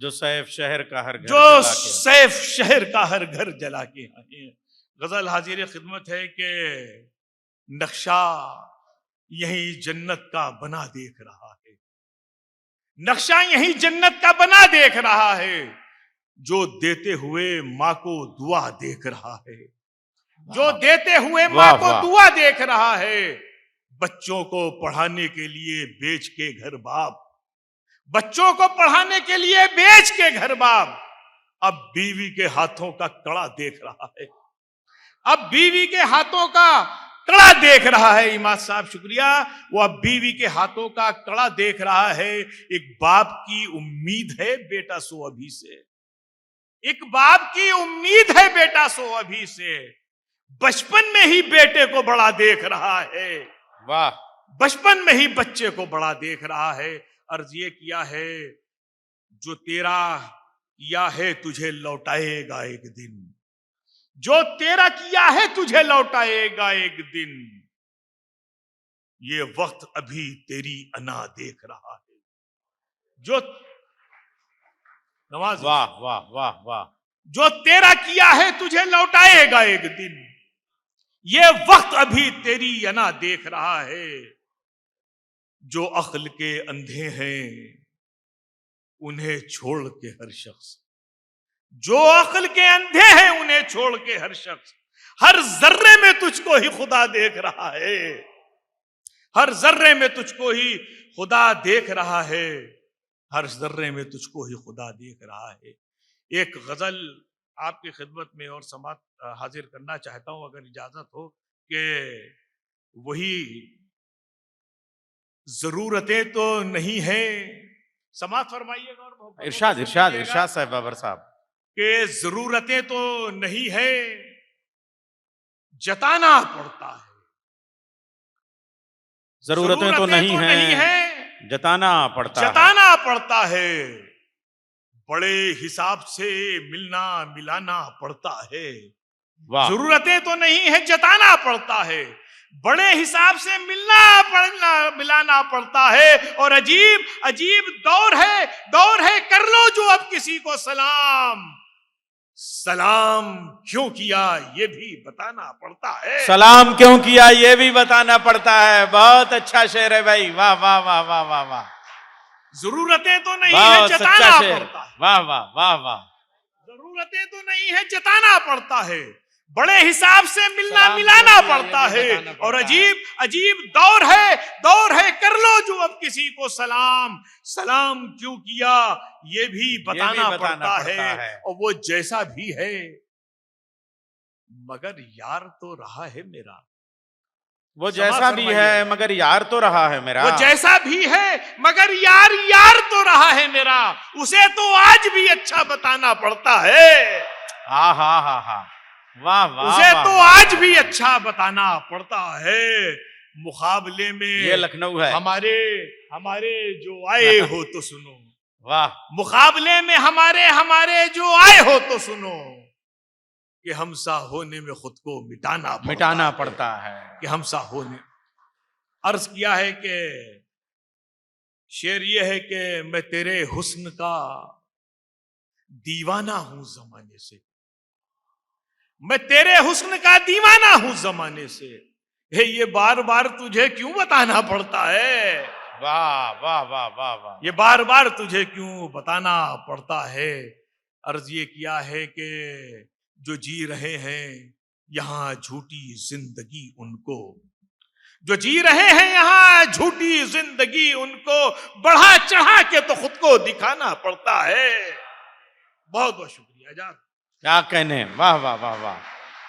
जो सैफ शहर का हर घर जो जला के सैफ शहर का हर घर जला के आए हैं। गजल हाजिर खिदमत है कि नक्शा यही जन्नत का बना देख रहा है, नक्शा यही जन्नत का बना देख रहा है, जो देते हुए माँ को दुआ देख रहा है, जो देते हुए माँ को दुआ देख रहा है। बच्चों को पढ़ाने के लिए बेच के घर बाप, बच्चों को पढ़ाने के लिए बेच के घर बाप, अब बीवी के हाथों का कड़ा देख रहा है, अब बीवी के हाथों का कड़ा देख रहा है। इमाद साहब शुक्रिया। वो अब बीवी के हाथों का कड़ा देख रहा है। एक बाप की उम्मीद है बेटा सो अभी से, एक बाप की उम्मीद है बेटा सो अभी से, बचपन में ही बेटे को बड़ा देख रहा है, वाह, बचपन में ही बच्चे को बड़ा देख रहा है। अर्ज ये किया है, जो तेरा किया है तुझे लौटाएगा एक दिन, जो तेरा किया है तुझे लौटाएगा एक दिन, ये वक्त अभी तेरी अना देख रहा है। जो नवाज, वाह वाह वाह वाह, जो तेरा किया है तुझे लौटाएगा एक दिन, ये वक्त अभी तेरी अना देख रहा है। जो अक्ल के अंधे हैं उन्हें छोड़ के हर शख्स, जो अक्ल के अंधे हैं उन्हें छोड़ के हर शख्स, हर जर्रे में तुझको ही खुदा देख रहा है, हर जर्रे में तुझको ही खुदा देख रहा है, हर जर्रे में तुझको ही खुदा देख रहा है। एक गजल आपकी खिदमत में और समात हाजिर करना चाहता हूं, अगर इजाजत हो, कि वही जरूरतें तो नहीं है, समात फरमाइएगा और इरशाद इरशाद इरशाद साहब बाबर साहब, कि जरूरतें तो नहीं है जताना पड़ता है, जरूरतें तो नहीं है जताना पड़ता है, जताना पड़ता है, बड़े हिसाब से मिलना मिलाना पड़ता है। जरूरतें तो नहीं है जताना पड़ता है, बड़े हिसाब से मिलाना पड़ता है। और अजीब अजीब दौर है, कर लो जो अब किसी को सलाम, सलाम क्यों किया ये भी बताना पड़ता है, सलाम क्यों किया ये भी बताना पड़ता है। बहुत अच्छा शेर है भाई, वाह वाह वाह वाह वाह वाह। जरूरतें तो नहीं है जताना पड़ता है, वाह वाह वाह वाह। जरूरतें तो नहीं है जताना पड़ता है, बड़े हिसाब से मिलना मिलाना पड़ता है। और अजीब अजीब दौर है, कर लो जो अब किसी को सलाम, सलाम क्यों किया ये भी बताना पड़ता है। और वो जैसा भी है मगर यार तो रहा है मेरा, वो जैसा भी है मगर यार तो रहा है मेरा, वो जैसा भी है मगर यार तो रहा है मेरा, उसे तो आज भी अच्छा बताना पड़ता है। हा हा हा हा, वाह वाह, उसे तो आज भी अच्छा बताना पड़ता है। मुकाबले में ये लखनऊ है, हमारे जो आए हो तो सुनो, वाह, मुकाबले में हमारे जो आए हो तो सुनो, कि हमसा होने में खुद को मिटाना पड़ता है, कि हमसा होने। अर्ज किया है कि शेर ये है कि मैं तेरे हुस्न का दीवाना हूं जमाने से, मैं तेरे हुस्न का दीवाना हूं जमाने से, हे ये बार बार तुझे क्यों बताना पड़ता है, वाह वाह वाह वाह वाह, ये बार बार तुझे क्यों बताना पड़ता है। अर्ज ये किया है कि जो जी रहे हैं यहां झूठी जिंदगी उनको, जो जी रहे हैं यहां झूठी जिंदगी उनको, बढ़ा चढ़ा के तो खुद को दिखाना पड़ता है। बहुत बहुत शुक्रिया। क्या कहने, वाह वाह वाह वाह।